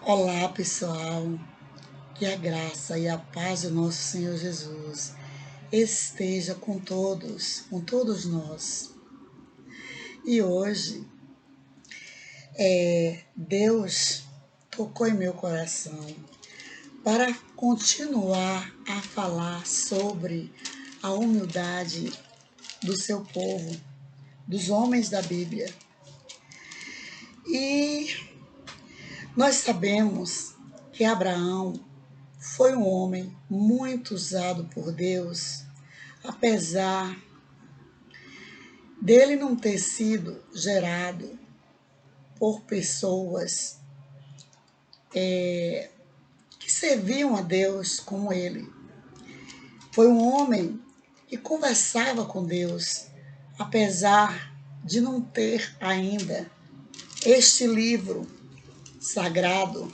Olá, pessoal. Que a graça e a paz do nosso Senhor Jesus esteja com todos nós. E hoje, Deus tocou em meu coração para continuar a falar sobre a humildade do seu povo, dos homens da Bíblia. E nós sabemos que Abraão foi um homem muito usado por Deus, apesar dele não ter sido gerado por pessoas que serviam a Deus como ele. Foi um homem que conversava com Deus, apesar de não ter ainda este livro sagrado,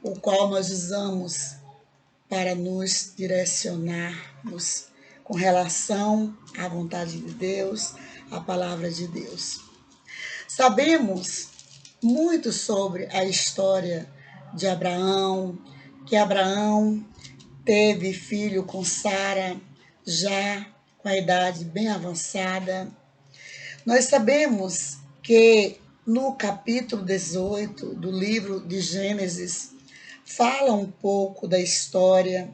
o qual nós usamos para nos direcionarmos com relação à vontade de Deus, à palavra de Deus. Sabemos muito sobre a história de Abraão, que Abraão teve filho com Sara, já com a idade bem avançada. Nós sabemos que no capítulo 18 do livro de Gênesis, fala um pouco da história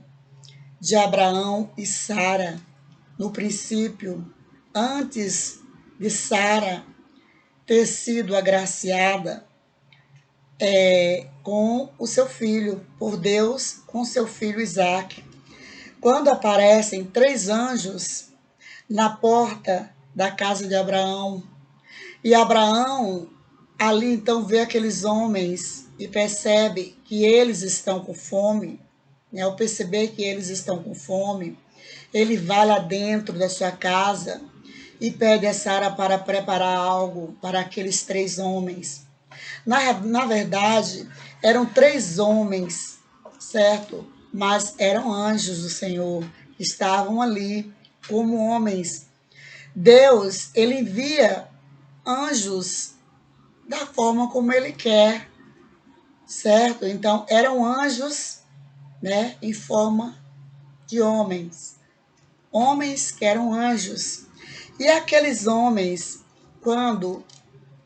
de Abraão e Sara. No princípio, antes de Sara ter sido agraciada com o seu filho, por Deus, com seu filho Isaque. Quando aparecem 3 anjos na porta da casa de Abraão, e Abraão ali então vê aqueles homens e percebe que eles estão com fome. Ao perceber que eles estão com fome, ele vai lá dentro da sua casa e pede a Sara para preparar algo para aqueles 3 homens. Na verdade, eram 3 homens, certo? Mas eram anjos do Senhor, que estavam ali como homens. Deus, ele envia anjos da forma como ele quer, certo? Então, eram anjos, né, em forma de homens. Homens que eram anjos. E aqueles homens, quando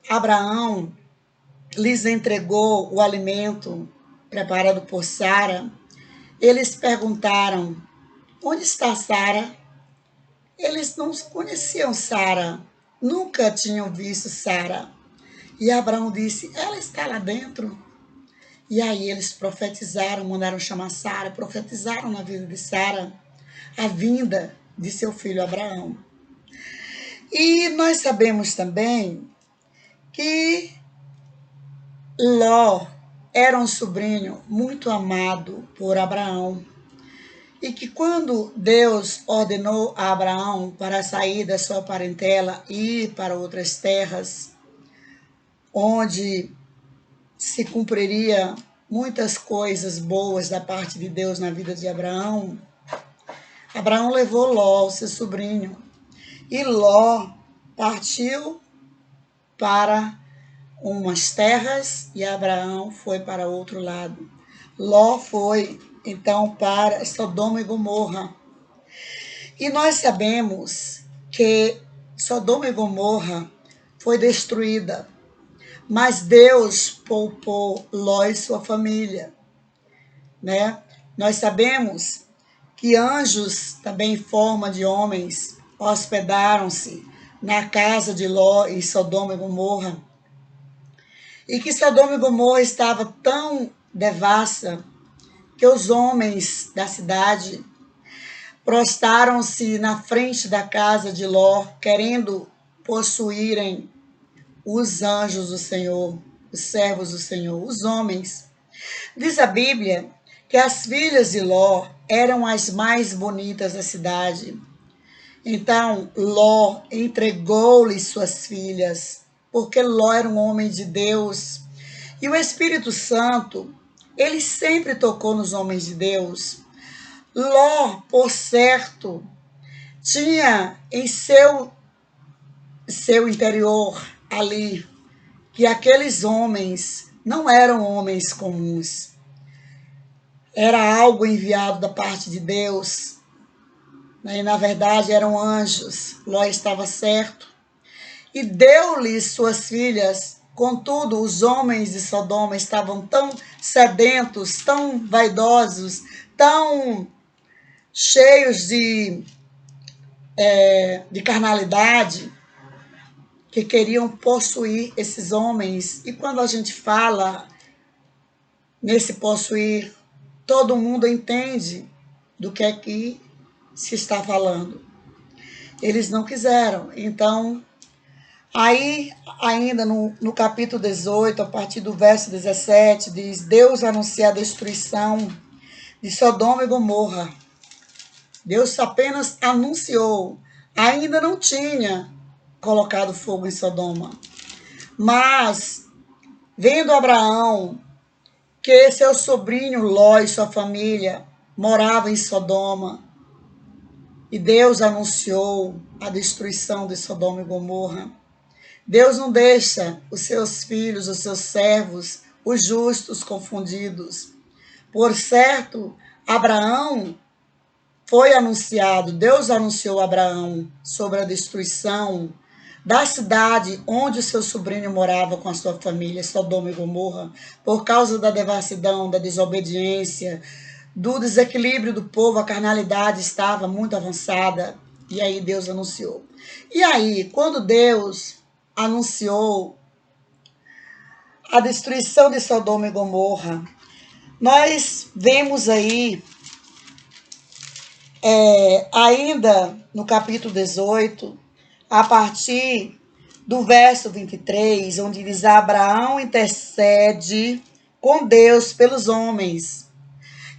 Abraão lhes entregou o alimento preparado por Sara, eles perguntaram: onde está Sara? Eles não conheciam Sara, nunca tinham visto Sara. E Abraão disse: ela está lá dentro. E aí eles profetizaram, mandaram chamar Sara, profetizaram na vida de Sara a vinda de seu filho Abraão. E nós sabemos também que Ló era um sobrinho muito amado por Abraão. E que quando Deus ordenou a Abraão para sair da sua parentela e ir para outras terras, onde se cumpriria muitas coisas boas da parte de Deus na vida de Abraão, Abraão levou Ló, seu sobrinho, e Ló partiu para umas terras e Abraão foi para outro lado. Ló foi então para Sodoma e Gomorra. E nós sabemos que Sodoma e Gomorra foi destruída, mas Deus poupou Ló e sua família, né? Nós sabemos que anjos, também em forma de homens, hospedaram-se na casa de Ló em Sodoma e Gomorra. E que Sodoma e Gomorra estava tão devassa que os homens da cidade prostaram-se na frente da casa de Ló, querendo possuírem os anjos do Senhor, os servos do Senhor, os homens. Diz a Bíblia que as filhas de Ló eram as mais bonitas da cidade. Então, Ló entregou-lhe suas filhas, porque Ló era um homem de Deus. E o Espírito Santo, ele sempre tocou nos homens de Deus. Ló, por certo, tinha em seu interior ali que aqueles homens não eram homens comuns. Era algo enviado da parte de Deus. E, na verdade, eram anjos. Ló estava certo. E deu-lhes suas filhas. Contudo, os homens de Sodoma estavam tão sedentos, tão vaidosos, tão cheios de carnalidade, que queriam possuir esses homens. E quando a gente fala nesse possuir, todo mundo entende do que é que se está falando. Eles não quiseram. Então, aí, ainda no capítulo 18, a partir do verso 17, diz: Deus anuncia a destruição de Sodoma e Gomorra. Deus apenas anunciou. Ainda não tinha colocado fogo em Sodoma. Mas, vendo Abraão que seu sobrinho Ló e sua família moravam em Sodoma, e Deus anunciou a destruição de Sodoma e Gomorra, Deus não deixa os seus filhos, os seus servos, os justos confundidos. Por certo, Abraão foi anunciado, Deus anunciou a Abraão sobre a destruição da cidade onde o seu sobrinho morava com a sua família, Sodoma e Gomorra, por causa da devassidão, da desobediência, do desequilíbrio do povo, a carnalidade estava muito avançada, e aí Deus anunciou. E aí, quando Deus anunciou a destruição de Sodoma e Gomorra, nós vemos aí, ainda no capítulo 18, a partir do verso 23, onde diz: Abraão intercede com Deus pelos homens.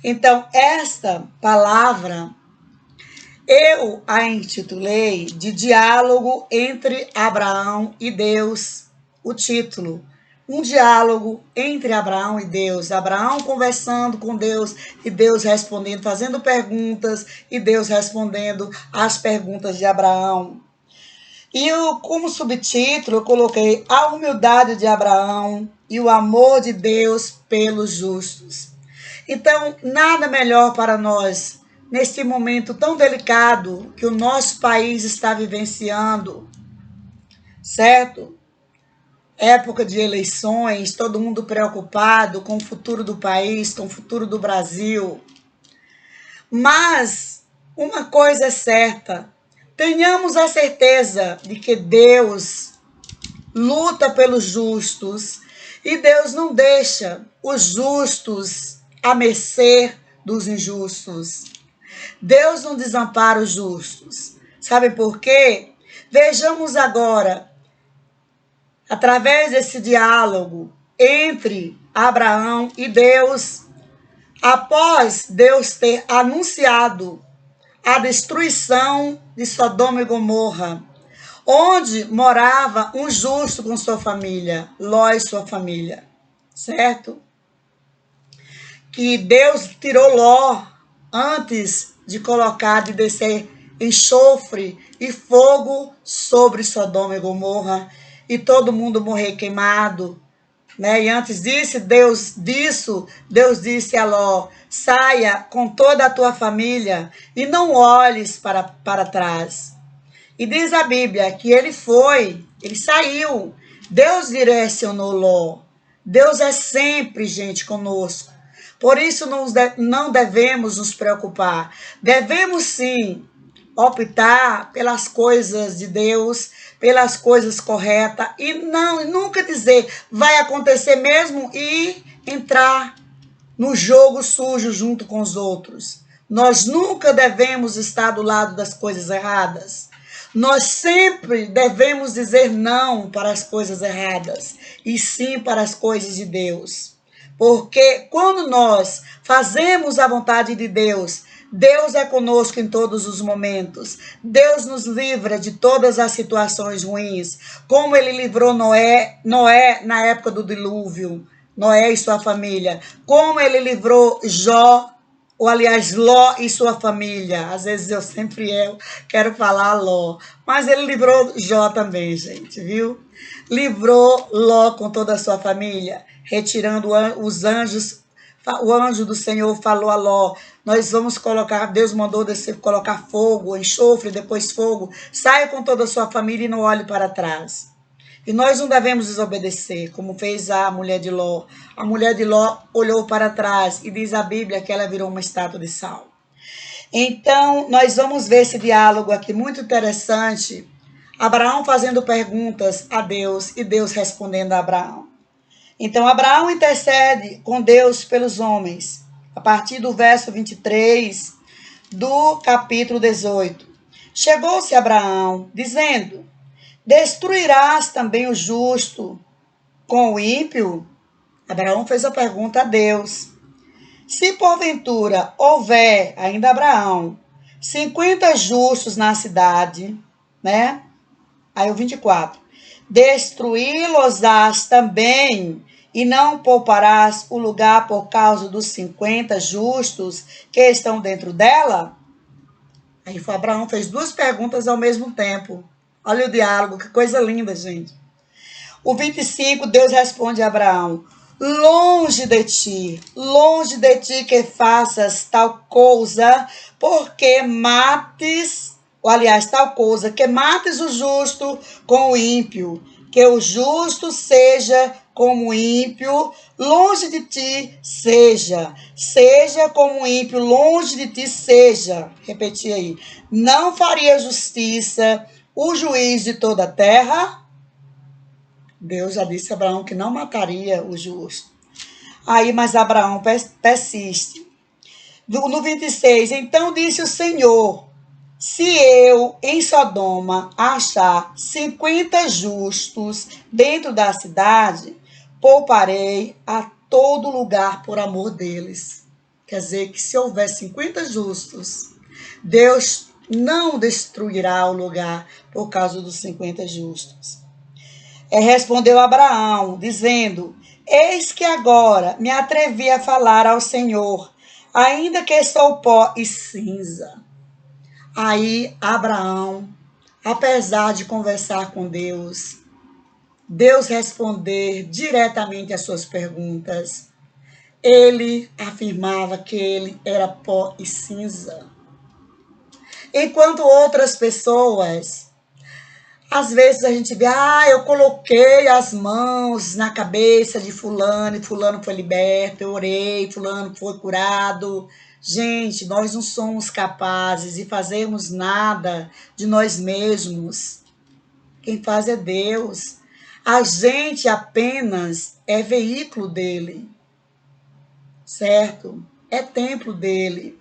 Então, esta palavra eu a intitulei de diálogo entre Abraão e Deus. O título: um diálogo entre Abraão e Deus. Abraão conversando com Deus e Deus respondendo, fazendo perguntas e Deus respondendo às perguntas de Abraão. E eu, como subtítulo, eu coloquei a humildade de Abraão e o amor de Deus pelos justos. Então, nada melhor para nós, neste momento tão delicado que o nosso país está vivenciando, certo? Época de eleições, todo mundo preocupado com o futuro do país, com o futuro do Brasil. Mas uma coisa é certa: tenhamos a certeza de que Deus luta pelos justos e Deus não deixa os justos à mercê dos injustos. Deus não desampara os justos. Sabe por quê? Vejamos agora, através desse diálogo entre Abraão e Deus, após Deus ter anunciado a destruição de Sodoma e Gomorra, onde morava um justo com sua família, Ló e sua família, certo? Que Deus tirou Ló antes de colocar, de descer enxofre e fogo sobre Sodoma e Gomorra e todo mundo morrer queimado, né? E antes Deus disse a Ló: saia com toda a tua família e não olhes para trás. E diz a Bíblia que ele saiu. Deus direcionou Ló. Deus é sempre, gente, conosco. Por isso não devemos nos preocupar. Devemos sim optar pelas coisas de Deus, pelas coisas corretas, e nunca dizer vai acontecer mesmo e entrar no jogo sujo junto com os outros. Nós nunca devemos estar do lado das coisas erradas. Nós sempre devemos dizer não para as coisas erradas e sim para as coisas de Deus. Porque quando nós fazemos a vontade de Deus, Deus é conosco em todos os momentos. Deus nos livra de todas as situações ruins, como ele livrou Noé na época do dilúvio, Noé e sua família, como ele livrou Jó ou aliás, Ló e sua família. Às vezes eu quero falar Ló, mas ele livrou Jó também, gente, viu? Livrou Ló com toda a sua família, retirando os anjos. O anjo do Senhor falou a Ló: nós vamos colocar, Deus mandou descer, colocar fogo, enxofre, depois fogo. Saia com toda a sua família e não olhe para trás. E nós não devemos desobedecer, como fez a mulher de Ló. A mulher de Ló olhou para trás e diz a Bíblia que ela virou uma estátua de sal. Então, nós vamos ver esse diálogo aqui muito interessante. Abraão fazendo perguntas a Deus e Deus respondendo a Abraão. Então, Abraão intercede com Deus pelos homens. A partir do verso 23 do capítulo 18. Chegou-se Abraão, dizendo: destruirás também o justo com o ímpio? Abraão fez a pergunta a Deus. Se porventura houver, ainda Abraão, 50 justos na cidade, né? Aí o 24. Destruí-los-ás também, e não pouparás o lugar por causa dos 50 justos que estão dentro dela? Aí Abraão fez duas perguntas ao mesmo tempo. Olha o diálogo, que coisa linda, gente. O 25, Deus responde a Abraão: longe de ti que faças tal coisa, porque mates, ou aliás, tal coisa, que mates o justo com o ímpio, que o justo seja como o ímpio, longe de ti seja como o ímpio, longe de ti seja. Repetir aí: não faria justiça o juiz de toda a terra? Deus já disse a Abraão que não mataria o justo. Aí, mas Abraão persiste. No 26, então disse o Senhor: se eu em Sodoma achar 50 justos dentro da cidade, pouparei a todo lugar por amor deles. Quer dizer que se houver 50 justos, Deus não destruirá o lugar por causa dos 50 justos. Respondeu Abraão, dizendo: eis que agora me atrevi a falar ao Senhor, ainda que sou pó e cinza. Aí Abraão, apesar de conversar com Deus, Deus responder diretamente às suas perguntas, ele afirmava que ele era pó e cinza. Enquanto outras pessoas, às vezes a gente vê: eu coloquei as mãos na cabeça de fulano e fulano foi liberto, eu orei, fulano foi curado. Gente, nós não somos capazes de fazermos nada de nós mesmos. Quem faz é Deus. A gente apenas é veículo dele, certo? É templo dele.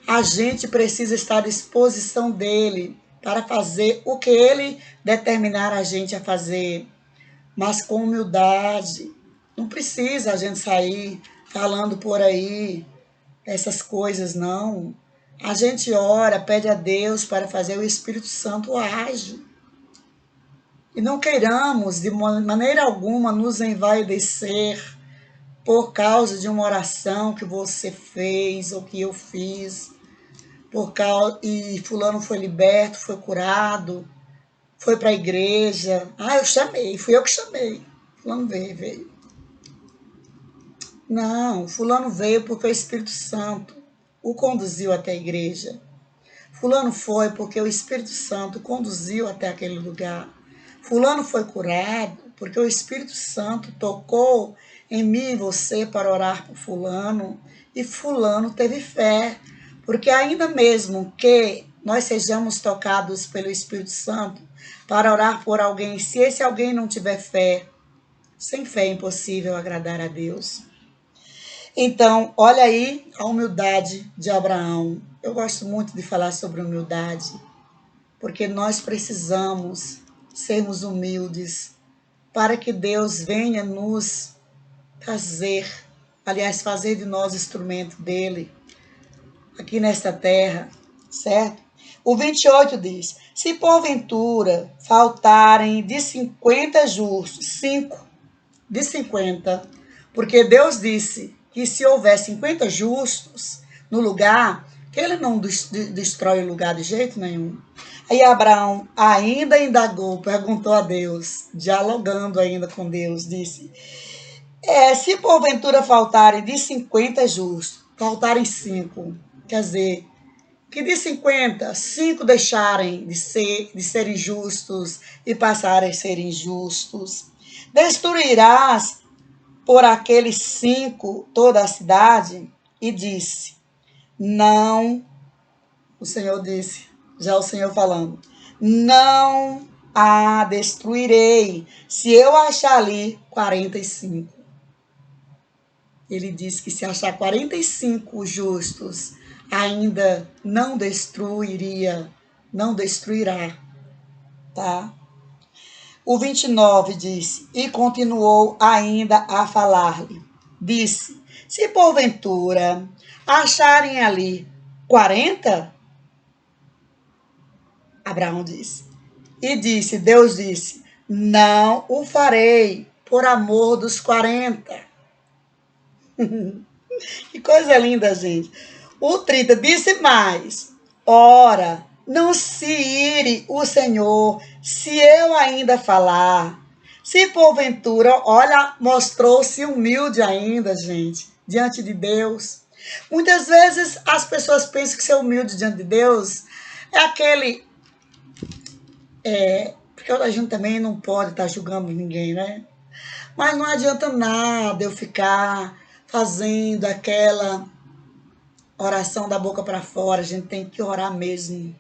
A gente precisa estar à disposição dele para fazer o que ele determinar a gente a fazer, mas com humildade. Não precisa a gente sair falando por aí essas coisas, não. A gente ora, pede a Deus para fazer o Espírito Santo age. E não queiramos, de maneira alguma, nos envaidecer por causa de uma oração que você fez ou que eu fiz. E fulano foi liberto, foi curado, foi para a igreja. Eu chamei, fui eu que chamei. Fulano veio. Não, fulano veio porque o Espírito Santo o conduziu até a igreja. Fulano foi porque o Espírito Santo conduziu até aquele lugar. Fulano foi curado porque o Espírito Santo tocou em mim e você para orar por fulano. E fulano teve fé. Porque ainda mesmo que nós sejamos tocados pelo Espírito Santo para orar por alguém, se esse alguém não tiver fé, sem fé é impossível agradar a Deus. Então, olha aí a humildade de Abraão. Eu gosto muito de falar sobre humildade, porque nós precisamos sermos humildes para que Deus venha nos fazer de nós instrumento dele aqui nesta terra, certo? O 28 diz: se porventura faltarem de 50 justos, 5 de 50, porque Deus disse que se houver 50 justos, no lugar, que ele não destrói o lugar de jeito nenhum. Aí Abraão ainda indagou, perguntou a Deus, dialogando ainda com Deus, disse: se porventura faltarem de 50 justos, faltarem 5, quer dizer, que de 50, 5 deixarem de serem justos e passarem a ser injustos, destruirás por aqueles 5 toda a cidade? E disse: não, o Senhor disse, já o Senhor falando, não a destruirei, se eu achar ali 45. Ele disse que se achar 45 justos, ainda não destruirá, tá? O 29 disse, e continuou ainda a falar-lhe. Disse, se porventura acharem ali 40, Abraão disse. E disse, Deus disse, não o farei por amor dos 40. Que coisa linda, gente. O 30 disse mais, ora, não se ire o Senhor, se eu ainda falar. Se porventura, olha, mostrou-se humilde ainda, gente, diante de Deus. Muitas vezes as pessoas pensam que ser humilde diante de Deus é aquele... porque a gente também não pode estar julgando ninguém, né? Mas não adianta nada eu ficar fazendo aquela oração da boca para fora. A gente tem que orar mesmo,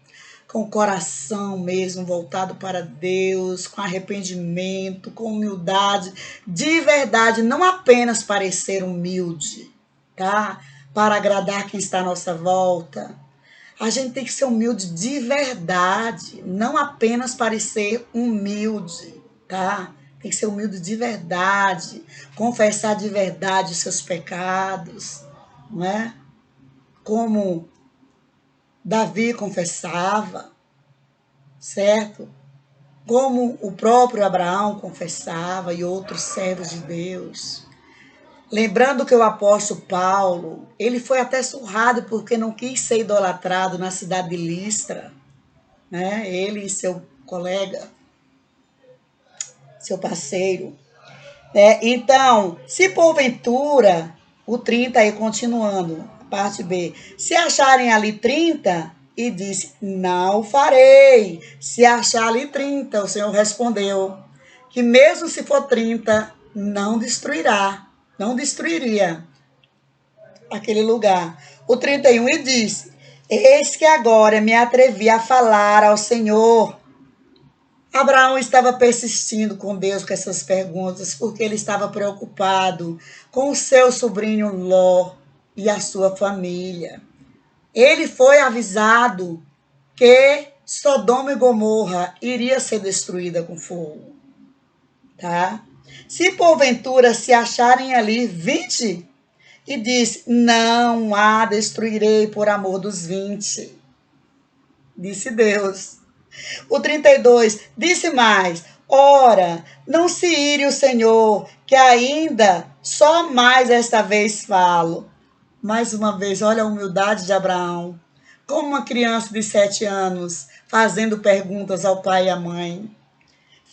com o coração mesmo voltado para Deus, com arrependimento, com humildade, de verdade, não apenas parecer humilde, tá? Para agradar quem está à nossa volta. A gente tem que ser humilde de verdade, não apenas parecer humilde, tá? Tem que ser humilde de verdade, confessar de verdade os seus pecados, não é? Como Davi confessava, certo? Como o próprio Abraão confessava e outros servos de Deus. Lembrando que o apóstolo Paulo, ele foi até surrado porque não quis ser idolatrado na cidade de Listra, né? Ele e seu colega, seu parceiro. Então, se porventura, o 30 aí continuando, parte B, se acharem ali 30, e disse, não farei. Se achar ali 30, o Senhor respondeu, que mesmo se for 30, não destruiria aquele lugar. O 31, e disse, eis que agora me atrevi a falar ao Senhor. Abraão estava persistindo com Deus com essas perguntas, porque ele estava preocupado com o seu sobrinho Ló e a sua família. Ele foi avisado que Sodoma e Gomorra iria ser destruída com fogo, tá? Se porventura se acharem ali 20, e disse, não a destruirei por amor dos 20, disse Deus. O 32 disse mais, ora, não se ire o Senhor, que ainda só mais esta vez falo. Mais uma vez, olha a humildade de Abraão, como uma criança de 7 anos, fazendo perguntas ao pai e à mãe.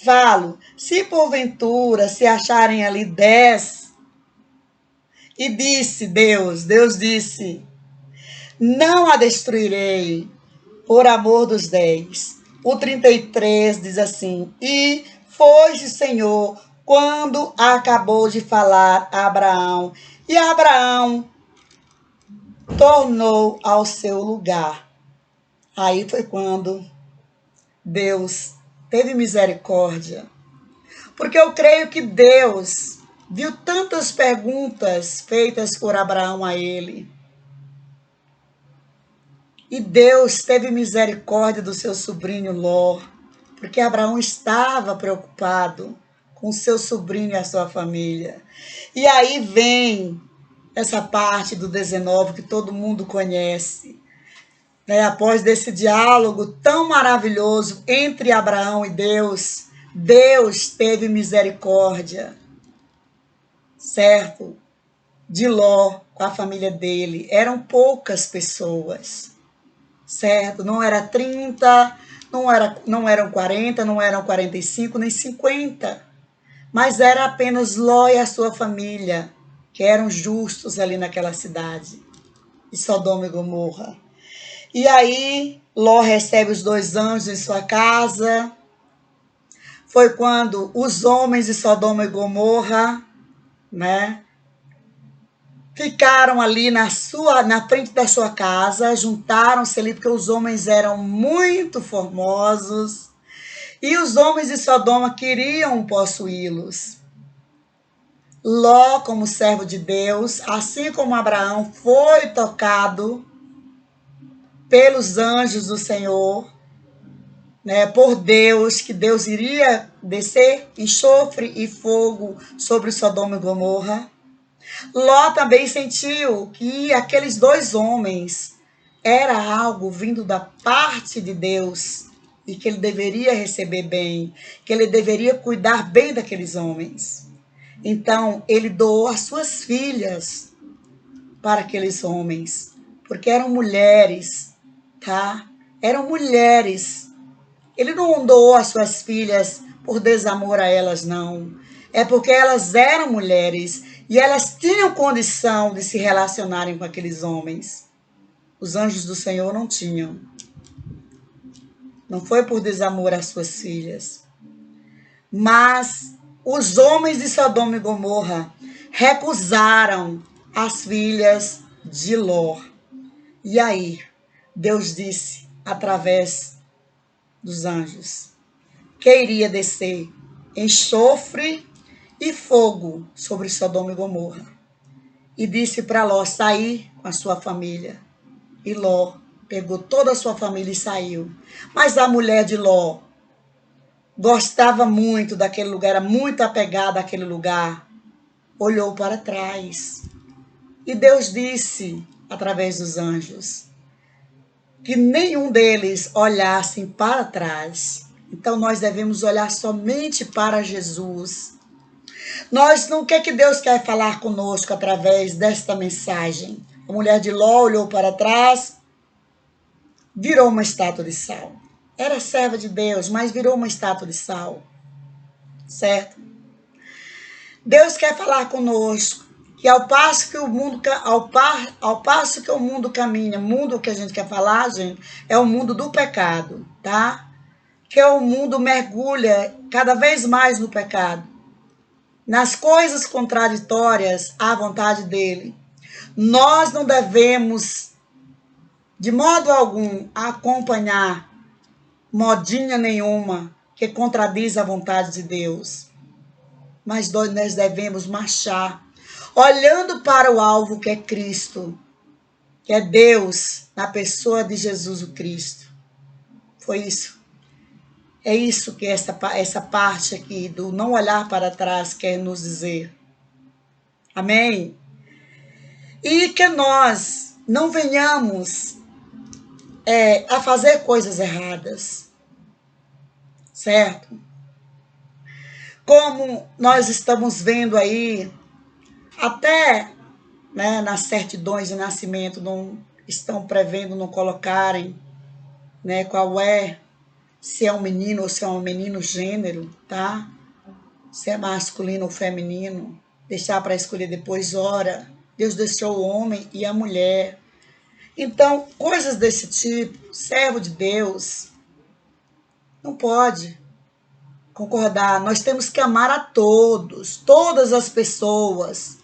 Falo, se porventura se acharem ali 10, e disse Deus disse, não a destruirei por amor dos 10. O 33 diz assim, e foi o Senhor quando acabou de falar a Abraão, e Abraão tornou ao seu lugar. Aí foi quando Deus teve misericórdia, porque eu creio que Deus viu tantas perguntas feitas por Abraão a ele, e Deus teve misericórdia do seu sobrinho Ló, porque Abraão estava preocupado com seu sobrinho e a sua família. E aí vem essa parte do 19 que todo mundo conhece. Após desse diálogo tão maravilhoso entre Abraão e Deus, Deus teve misericórdia, certo? de Ló com a família dele. Eram poucas pessoas, certo? Não era 30, não eram 40, não eram 45, nem 50. Mas era apenas Ló e a sua família, que eram justos ali naquela cidade, de Sodoma e Gomorra. E aí, Ló recebe os 2 anjos em sua casa. Foi quando os homens de Sodoma e Gomorra, né, ficaram ali na frente da sua casa, juntaram-se ali porque os homens eram muito formosos e os homens de Sodoma queriam possuí-los. Ló, como servo de Deus, assim como Abraão, foi tocado pelos anjos do Senhor, né, por Deus, que Deus iria descer enxofre e fogo sobre Sodoma e Gomorra. Ló também sentiu que aqueles 2 homens era algo vindo da parte de Deus e que ele deveria receber bem, que ele deveria cuidar bem daqueles homens. Então, ele doou as suas filhas para aqueles homens, porque eram mulheres, tá? Eram mulheres. Ele não doou as suas filhas por desamor a elas, não. É porque elas eram mulheres e elas tinham condição de se relacionarem com aqueles homens. Os anjos do Senhor não tinham. Não foi por desamor às suas filhas. Mas os homens de Sodoma e Gomorra recusaram as filhas de Ló. E aí, Deus disse, através dos anjos, que iria descer enxofre e fogo sobre Sodoma e Gomorra. E disse para Ló sair com a sua família. E Ló pegou toda a sua família e saiu. Mas a mulher de Ló gostava muito daquele lugar, era muito apegada àquele lugar. Olhou para trás. E Deus disse, através dos anjos, que nenhum deles olhassem para trás. Então nós devemos olhar somente para Jesus. O que Deus quer falar conosco através desta mensagem? A mulher de Ló olhou para trás, virou uma estátua de sal. Era serva de Deus, mas virou uma estátua de sal. Certo? Deus quer falar conosco que ao passo que o mundo caminha, mundo que a gente quer falar, gente, é o mundo do pecado, tá? Que o mundo mergulha cada vez mais no pecado, nas coisas contraditórias à vontade dele. Nós não devemos, de modo algum, acompanhar modinha nenhuma que contradiz a vontade de Deus. Mas nós devemos marchar, olhando para o alvo que é Cristo, que é Deus, na pessoa de Jesus o Cristo. Foi isso. É isso que essa parte aqui do não olhar para trás quer nos dizer. Amém? E que nós não venhamos a fazer coisas erradas. Certo? Como nós estamos vendo aí, até, né, nas certidões de nascimento não estão prevendo não colocarem, né, qual é, se é um menino ou se é um menino gênero, tá? Se é masculino ou feminino, deixar para escolher depois, ora, Deus deixou o homem e a mulher. Então, coisas desse tipo, servo de Deus, não pode concordar. Nós temos que amar a todos, todas as pessoas,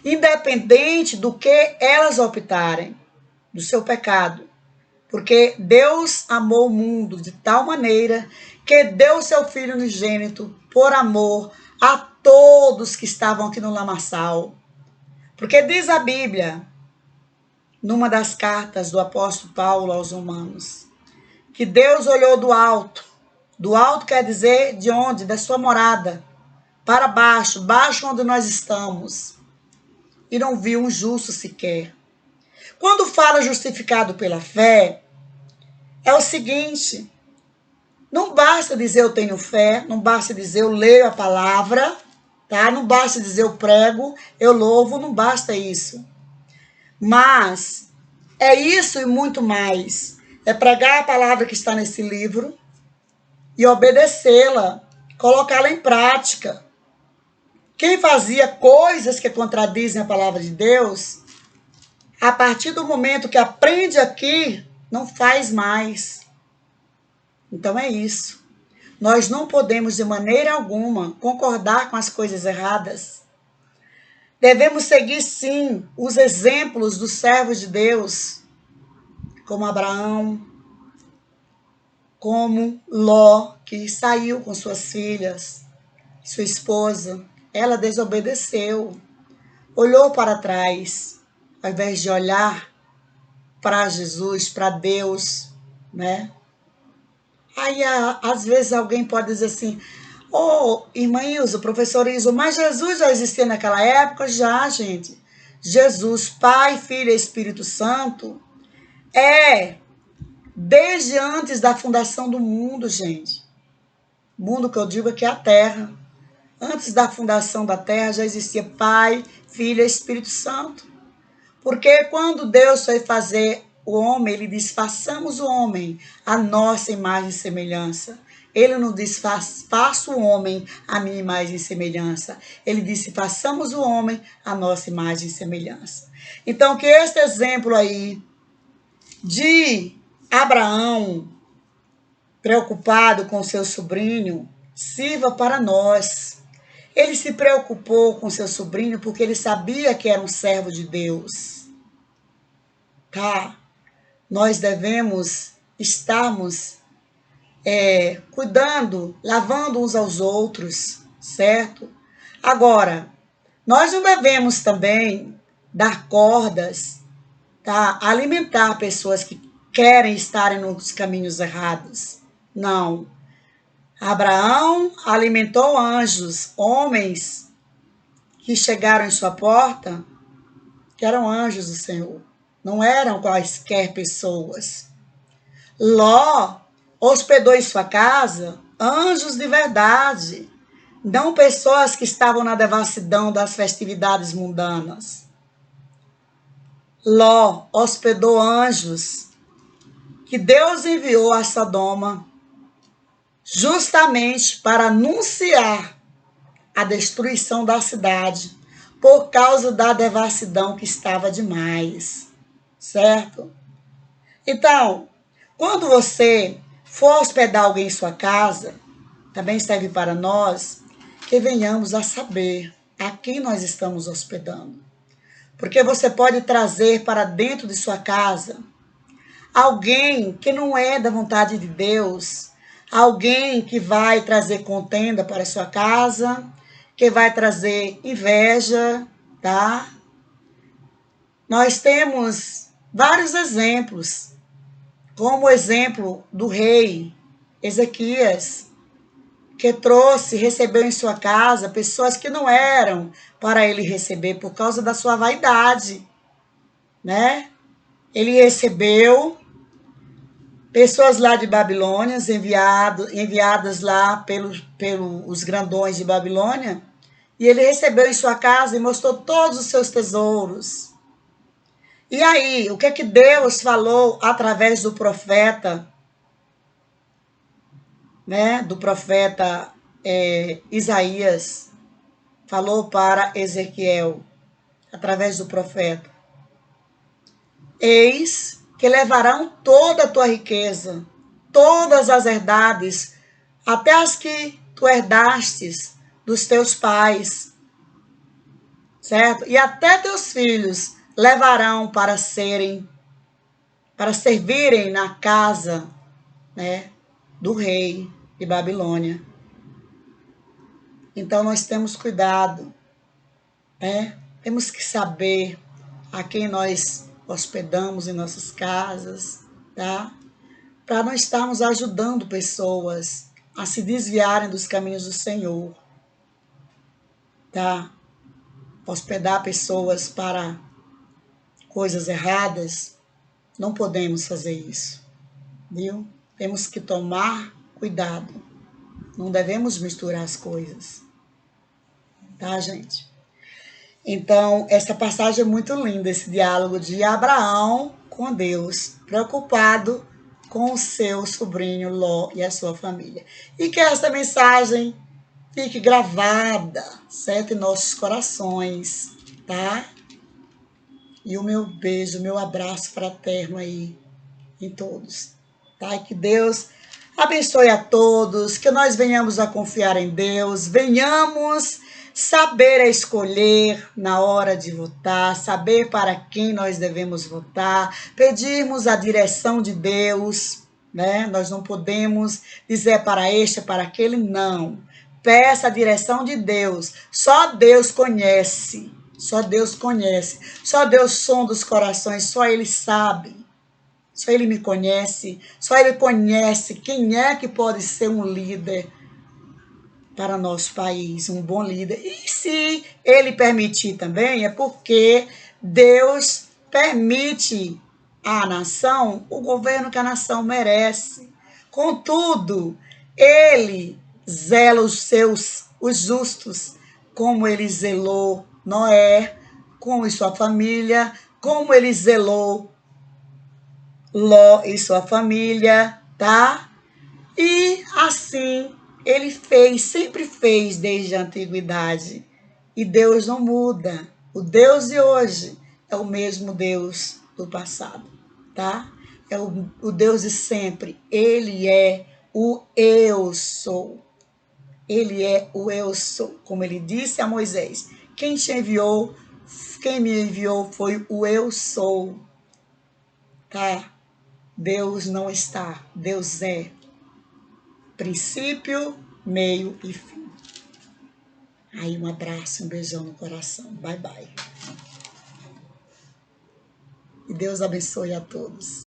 independente do que elas optarem, do seu pecado. Porque Deus amou o mundo de tal maneira que deu seu Filho unigênito por amor a todos que estavam aqui no lamaçal. Porque diz a Bíblia, numa das cartas do apóstolo Paulo aos Romanos, que Deus olhou do alto. Do alto quer dizer de onde? Da sua morada. Para baixo, baixo onde nós estamos. E não viu um justo sequer. Quando fala justificado pela fé, é o seguinte, não basta dizer eu tenho fé, não basta dizer eu leio a palavra, tá? Não basta dizer eu prego, eu louvo, não basta isso. Mas é isso e muito mais. É pregar a palavra que está nesse livro e obedecê-la, colocá-la em prática. Quem fazia coisas que contradizem a palavra de Deus, a partir do momento que aprende aqui, não faz mais. Então é isso. Nós não podemos de maneira alguma concordar com as coisas erradas. Devemos seguir, sim, os exemplos dos servos de Deus, como Abraão, como Ló, que saiu com suas filhas, sua esposa. Ela desobedeceu, olhou para trás, ao invés de olhar para Jesus, para Deus, né? Aí, às vezes, alguém pode dizer assim, ô, irmã Ilza, professor Ilza, mas Jesus já existia naquela época? Já, gente. Jesus, Pai, Filho e Espírito Santo, desde antes da fundação do mundo, gente. Mundo que eu digo aqui é a Terra. Antes da fundação da Terra já existia Pai, Filho e Espírito Santo. Porque quando Deus foi fazer o homem, ele diz, façamos o homem a nossa imagem e semelhança. Ele não diz, faça o homem a minha imagem e semelhança. Ele disse, façamos o homem a nossa imagem e semelhança. Então, que este exemplo aí de Abraão, preocupado com seu sobrinho, sirva para nós. Ele se preocupou com seu sobrinho porque ele sabia que era um servo de Deus. Tá? Nós devemos estarmos cuidando, lavando uns aos outros, certo? Agora, nós não devemos também dar cordas, tá? Alimentar pessoas que querem estarem nos caminhos errados. Não. Abraão alimentou anjos, homens que chegaram em sua porta, que eram anjos do Senhor. Não eram quaisquer pessoas. Ló hospedou em sua casa anjos de verdade, não pessoas que estavam na devassidão das festividades mundanas. Ló hospedou anjos que Deus enviou a Sodoma justamente para anunciar a destruição da cidade por causa da devassidão que estava demais, certo? Então, quando você for hospedar alguém em sua casa, também serve para nós que venhamos a saber a quem nós estamos hospedando. Porque você pode trazer para dentro de sua casa alguém que não é da vontade de Deus, alguém que vai trazer contenda para a sua casa, que vai trazer inveja, tá? Nós temos vários exemplos, como o exemplo do rei Ezequias, que trouxe, recebeu em sua casa pessoas que não eram para ele receber por causa da sua vaidade, né? Ele recebeu pessoas lá de Babilônia, enviadas lá pelos grandões de Babilônia, e ele recebeu em sua casa e mostrou todos os seus tesouros. E aí, o que é que Deus falou através do profeta, né? Do profeta Isaías, falou para Ezequiel, através do profeta. Eis que levarão toda a tua riqueza, todas as herdades, até as que tu herdastes dos teus pais, certo? E até teus filhos levarão para servirem na casa, né, do rei de Babilônia. Então nós temos cuidado, né? Temos que saber a quem nós hospedamos em nossas casas, tá? Para não estarmos ajudando pessoas a se desviarem dos caminhos do Senhor, tá? Hospedar pessoas para coisas erradas, não podemos fazer isso, viu? Temos que tomar cuidado, não devemos misturar as coisas, tá, gente? Então, essa passagem é muito linda, esse diálogo de Abraão com Deus, preocupado com o seu sobrinho Ló e a sua família. E que essa mensagem fique gravada, certo? Em nossos corações, tá? E o meu beijo, o meu abraço fraterno aí em todos, tá? E que Deus abençoe a todos, que nós venhamos a confiar em Deus, venhamos saber escolher na hora de votar, saber para quem nós devemos votar, pedirmos a direção de Deus, né? Nós não podemos dizer para este, para aquele, não. Peça a direção de Deus. Só Deus conhece. Só Deus conhece. Só Deus sonda os corações. Só Ele sabe. Só Ele me conhece. Só Ele conhece quem é que pode ser um líder para nosso país, um bom líder. E se Ele permitir também, é porque Deus permite à nação o governo que a nação merece. Contudo, Ele zela os justos, como Ele zelou Noé, com sua família, como Ele zelou Ló e sua família, tá? E assim ele fez, sempre fez desde a antiguidade. E Deus não muda. O Deus de hoje é o mesmo Deus do passado, tá? É o Deus de sempre. Ele é o eu sou. Ele é o eu sou. Como ele disse a Moisés, quem me enviou foi o eu sou, tá? Deus não está, Deus é. Princípio, meio e fim. Aí um abraço, um beijão no coração. Bye, bye. E Deus abençoe a todos.